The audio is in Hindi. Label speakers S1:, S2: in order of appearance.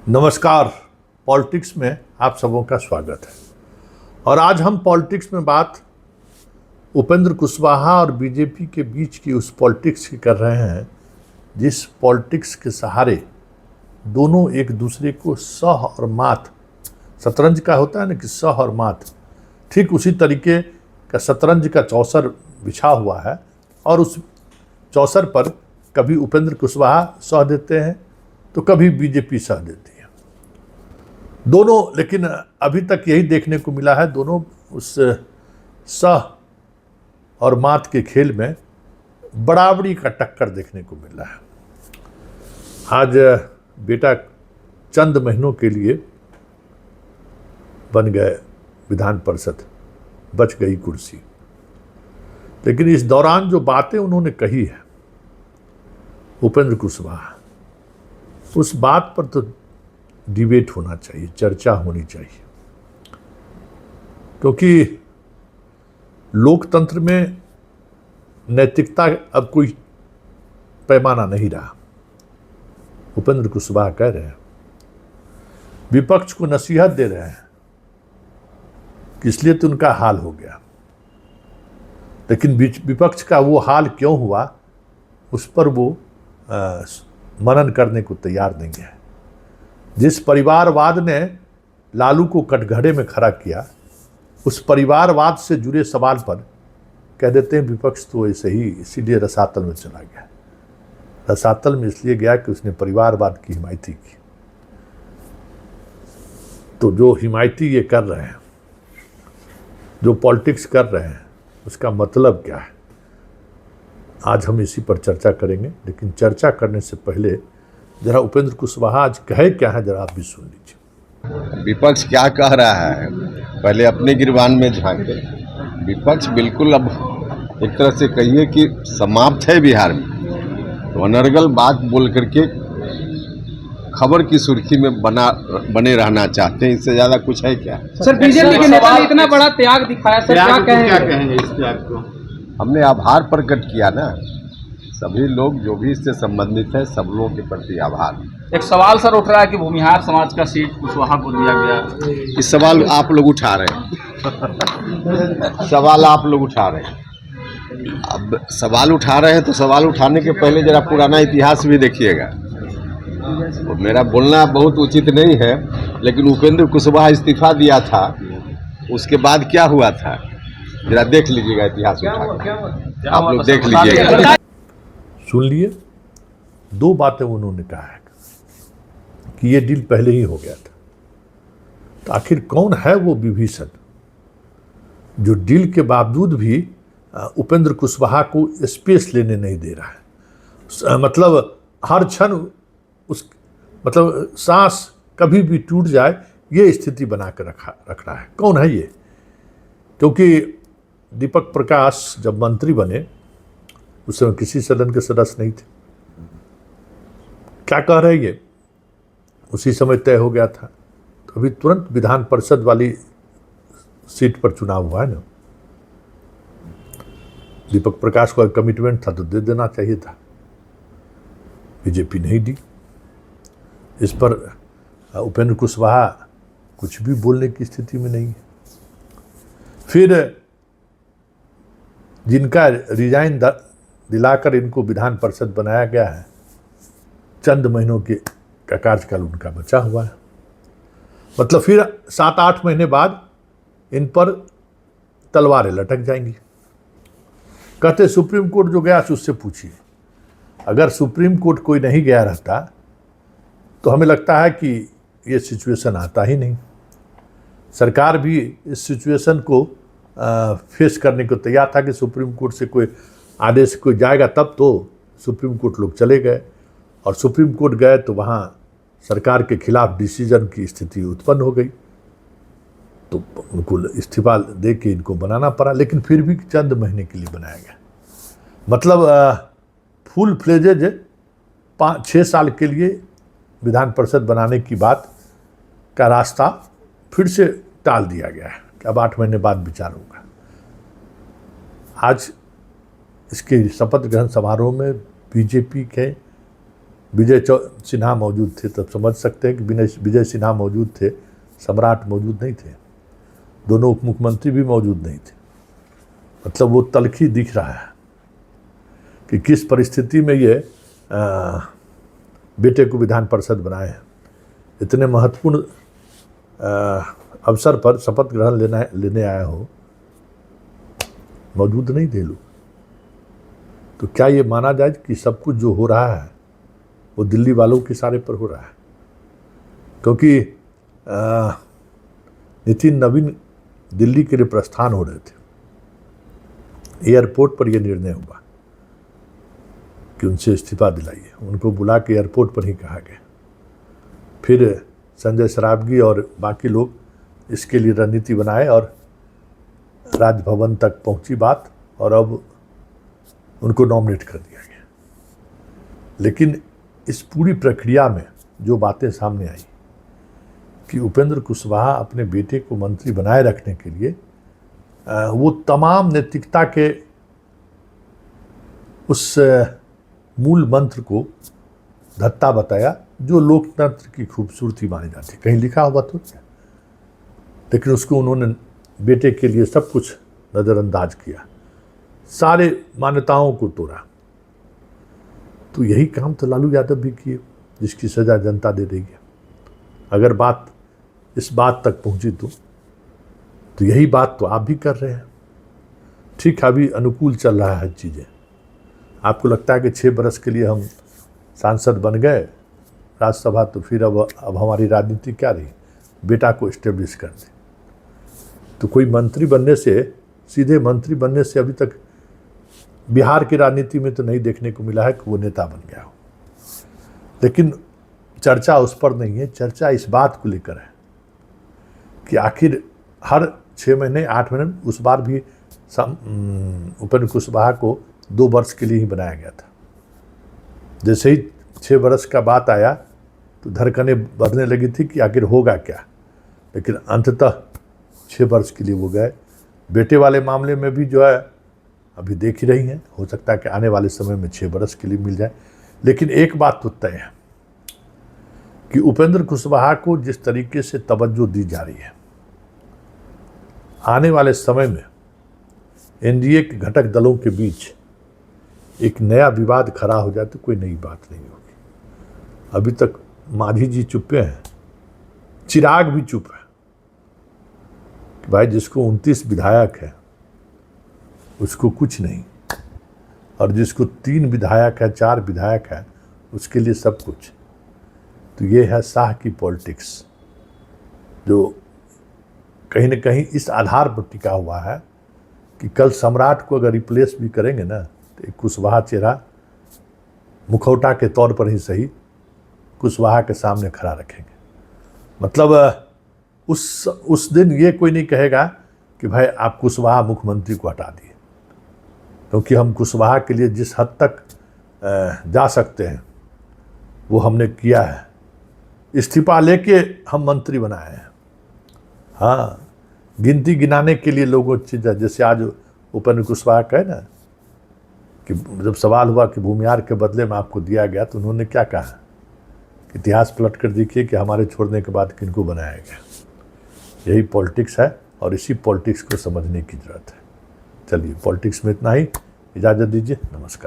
S1: नमस्कार। पॉलिटिक्स में आप सबों का स्वागत है। और आज हम पॉलिटिक्स में बात उपेंद्र कुशवाहा और बीजेपी के बीच की उस पॉलिटिक्स की कर रहे हैं जिस पॉलिटिक्स के सहारे दोनों एक दूसरे को सह और मात, शतरंज का होता है ना कि सह और मात, ठीक उसी तरीके का शतरंज का चौसर बिछा हुआ है और उस चौसर पर कभी उपेंद्र कुशवाहा सह देते हैं तो कभी बीजेपी सह देती है। दोनों, लेकिन अभी तक यही देखने को मिला है, दोनों उस सह और मात के खेल में बराबरी का टक्कर देखने को मिल रहा है। आज बेटा चंद महीनों के लिए बन गए विधान परिषद, बच गई कुर्सी, लेकिन इस दौरान जो बातें उन्होंने कही है उपेंद्र कुशवाहा, उस बात पर तो डिबेट होना चाहिए, चर्चा होनी चाहिए, क्योंकि लोकतंत्र में नैतिकता अब कोई पैमाना नहीं रहा। उपेंद्र कुशवाहा कह रहे हैं, विपक्ष को नसीहत दे रहे हैं कि इसलिए तो उनका हाल हो गया, लेकिन विपक्ष का वो हाल क्यों हुआ उस पर वो मनन करने को तैयार नहीं है। जिस परिवारवाद ने लालू को कटघरे में खड़ा किया, उस परिवारवाद से जुड़े सवाल पर कह देते हैं विपक्ष तो ऐसे ही इसीलिए रसातल में चला गया। रसातल में इसलिए गया कि उसने परिवारवाद की हिमायती की। तो जो हिमायती ये कर रहे हैं, जो पॉलिटिक्स कर रहे हैं, उसका मतलब क्या है, आज हम इसी पर चर्चा करेंगे। लेकिन चर्चा करने से पहले जरा उपेंद्र कुशवाहा आज कहे क्या है, जरा आप भी सुन लीजिए।
S2: विपक्ष क्या कह रहा है, पहले अपने गिरबान में झांके। विपक्ष बिल्कुल अब एक तरह से कहिए कि समाप्त है बिहार में। तो अनर्गल बात बोल करके खबर की सुर्खी में बने रहना चाहते हैं, इससे ज्यादा कुछ है क्या?
S3: सर, बीजेपी के नेता ने इतना बड़ा त्याग दिखाया, सर क्या कहेंगे
S4: इस त्याग को?
S2: हमने आभार प्रकट किया ना, सभी लोग जो भी इससे संबंधित है सब लोगों के प्रति आभार।
S3: एक सवाल सर उठ रहा है कि भूमिहार समाज का सीट कुशवाहा को दिया गया।
S2: इस सवाल आप लोग उठा रहे हैं सवाल आप लोग उठा रहे हैं। अब सवाल उठा रहे हैं तो सवाल उठाने के पहले जरा पुराना इतिहास भी देखिएगा। तो मेरा बोलना बहुत उचित नहीं है, लेकिन उपेंद्र कुशवाहा इस्तीफा दिया था, उसके बाद क्या हुआ था जरा देख लीजिएगा, इतिहास उठा आप लोग देख लीजिएगा।
S1: सुन लिए, दो बातें उन्होंने कहा है कि ये डील पहले ही हो गया था। तो आखिर कौन है वो विभीषण जो डील के बावजूद भी उपेंद्र कुशवाहा को स्पेस लेने नहीं दे रहा है? मतलब हर क्षण उस सांस कभी भी टूट जाए ये स्थिति बना कर रख रहा है। कौन है ये? क्योंकि दीपक प्रकाश जब मंत्री बने उस समय किसी सदन के सदस्य नहीं थे। क्या कह रहे ये उसी समय तय हो गया था। तो अभी तुरंत विधान परिषद वाली सीट पर चुनाव हुआ है ना। दीपक प्रकाश को कमिटमेंट था तो दे देना चाहिए था, बीजेपी नहीं दी। इस पर उपेंद्र कुशवाहा कुछ भी बोलने की स्थिति में नहीं है। फिर जिनका रिजाइन दिलाकर इनको विधान परिषद बनाया गया है, चंद महीनों का कार्यकाल उनका बचा हुआ है। मतलब फिर 7-8 महीने बाद इन पर तलवारें लटक जाएंगी। कहते सुप्रीम कोर्ट जो गया उससे पूछिए। अगर सुप्रीम कोर्ट कोई नहीं गया रहता तो हमें लगता है कि ये सिचुएशन आता ही नहीं। सरकार भी इस सिचुएशन को फेस करने को तैयार था कि सुप्रीम कोर्ट से कोई आदेश कोई जाएगा तब तो सुप्रीम कोर्ट लोग चले गए, और सुप्रीम कोर्ट गए तो वहाँ सरकार के खिलाफ डिसीजन की स्थिति उत्पन्न हो गई, तो उनको इस्तीफा दे के इनको बनाना पड़ा। लेकिन फिर भी चंद महीने के लिए बनाया गया। मतलब फुल फ्लेजेज 5-6 साल के लिए विधान परिषद बनाने की बात का रास्ता फिर से टाल दिया गया है कि अब 8 महीने बाद विचार होगा। आज इसके शपथ ग्रहण समारोह में बीजेपी के सिन्हा मौजूद थे, तब समझ सकते हैं कि विजय सिन्हा मौजूद थे, सम्राट मौजूद नहीं थे, दोनों उप मुख्यमंत्री भी मौजूद नहीं थे। मतलब वो तलखी दिख रहा है कि किस परिस्थिति में ये बेटे को विधान परिषद बनाए हैं। इतने महत्वपूर्ण अवसर पर शपथ ग्रहण लेने आया हो, मौजूद नहीं थे लोग। तो क्या ये माना जाए कि सब कुछ जो हो रहा है वो दिल्ली वालों के इशारे पर हो रहा है? क्योंकि नितिन नवीन दिल्ली के लिए प्रस्थान हो रहे थे, एयरपोर्ट पर यह निर्णय हुआ कि उनसे इस्तीफा दिलाइए। उनको बुला के एयरपोर्ट पर ही कहा गया। फिर संजय सरावगी और बाकी लोग इसके लिए रणनीति बनाए और राजभवन तक पहुंची बात, और अब उनको नॉमिनेट कर दिया गया। लेकिन इस पूरी प्रक्रिया में जो बातें सामने आई कि उपेंद्र कुशवाहा अपने बेटे को मंत्री बनाए रखने के लिए वो तमाम नैतिकता के उस मूल मंत्र को धत्ता बताया जो लोकतंत्र की खूबसूरती मानी जाती है। कहीं लिखा हुआ तो क्या, लेकिन उसको उन्होंने बेटे के लिए सब कुछ नज़रअंदाज किया, सारे मान्यताओं को तोड़ा। तो यही काम तो लालू यादव भी किए, जिसकी सज़ा जनता दे रही है। अगर बात इस बात तक पहुंची तो यही बात तो आप भी कर रहे हैं। ठीक है, अभी अनुकूल चल रहा है चीज़ें। आपको लगता है कि 6 बरस के लिए हम सांसद बन गए राज्यसभा, तो फिर अब हमारी राजनीति क्या रही? बेटा को इस्टेब्लिश कर दे। तो कोई मंत्री बनने से, सीधे मंत्री बनने से अभी तक बिहार की राजनीति में तो नहीं देखने को मिला है कि वो नेता बन गया हो। लेकिन चर्चा उस पर नहीं है, चर्चा इस बात को लेकर है कि आखिर हर 6 महीने 8 महीने, उस बार भी उपेंद्र कुशवाहा को 2 वर्ष के लिए ही बनाया गया था। जैसे ही 6 वर्ष का बात आया तो धड़कनें बढ़ने लगी थी कि आखिर होगा क्या। लेकिन अंततः 6 वर्ष के लिए वो गए। बेटे वाले मामले में भी जो है अभी देख ही रही हैं, हो सकता है कि आने वाले समय में 6 वर्ष के लिए मिल जाए। लेकिन एक बात तो तय है कि उपेंद्र कुशवाहा को जिस तरीके से तवज्जो दी जा रही है, आने वाले समय में एनडीए के घटक दलों के बीच एक नया विवाद खड़ा हो जाए तो कोई नई बात नहीं होगी। अभी तक मांझी जी चुप्पे हैं, चिराग भी चुप है कि भाई जिसको 29 विधायक है उसको कुछ नहीं, और जिसको 3 विधायक है, 4 विधायक है, उसके लिए सब कुछ। तो ये है शाह की पॉलिटिक्स, जो कहीं न कहीं इस आधार पर टिका हुआ है कि कल सम्राट को अगर रिप्लेस भी करेंगे ना, तो एक कुशवाहा चेहरा मुखौटा के तौर पर ही सही कुशवाहा के सामने खड़ा रखेंगे। मतलब उस दिन ये कोई नहीं कहेगा कि भाई आप कुशवाहा मुख्यमंत्री को हटा दिए, क्योंकि हम कुशवाहा के लिए जिस हद तक जा सकते हैं वो हमने किया है। इस्तीफा लेके हम मंत्री बनाए हैं। हाँ, गिनती गिनाने के लिए लोगों चीज़, जैसे आज उपेंद्र कुशवाहा कहे ना कि जब सवाल हुआ कि भूमिहार के बदले में आपको दिया गया, तो उन्होंने क्या कहा, इतिहास पलट कर देखिए कि हमारे छोड़ने के बाद किनको बनाया गया। यही पॉलिटिक्स है और इसी पॉलिटिक्स को समझने की ज़रूरत है। चलिए, पॉलिटिक्स में इतना ही, इजाज़त दीजिए, नमस्कार।